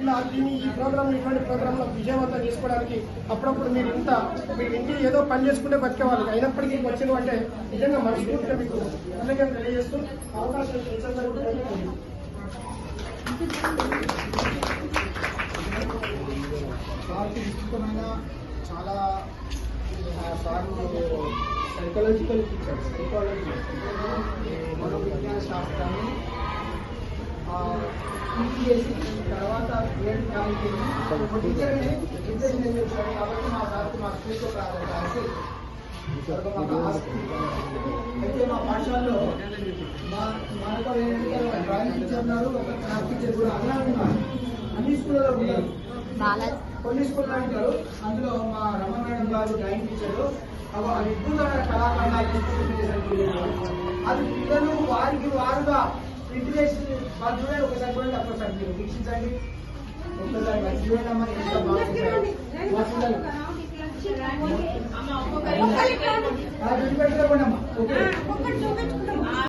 ఇట్లా దీన్ని ఈ ప్రోగ్రామ్ ఇటువంటి ప్రోగ్రాంలో విజయవంతం చేసుకోవడానికి అప్పుడప్పుడు మీరు మీరు ఇంటి ఏదో పని చేసుకుంటే బతికేవాళ్ళు అయినప్పటికీ వచ్చిన అంటే నిజంగా మనస్ఫూర్తిగా మీకు అలాగే తెలియజేస్తూ అవకాశం సార్కి విస్తృతమైన చాలా సార్లు సైకాలజికల్ టీచర్ సైకాలజీ మనోవిజ్ఞాన శాస్త్రాన్ని పూర్తి చేసి తర్వాత గ్రేడ్ టీచర్ని ఎడ్యుకేషన్ చేశారు కాబట్టి మా సార్కి మా స్కూల్తో అయితే మా పాఠశాలలో మనకు డ్రాయింగ్ టీచర్ ఉన్నారు, ఒక క్రాఫ్ట్ టీచర్ కూడా అలా ఉన్నారు. అన్ని స్కూళ్ళలో ఉన్నారు, కొన్ని స్కూల్లో ఉంటారు. అందులో మా రమణ మేడం గారు డ్రాయింగ్ టీచరు అద్భుతమైన కళాఖండాలు అది పిల్లలు వారికి వారుగా ప్రింట్ చేసి వాళ్ళు చూడండి. ఒకసారి చూడండి, ఒక్కసారి మీరు వీక్షించండి. ఒక్కసారి చూడండి అమ్మా, ఎంత బాగుంటుంది. ఓకే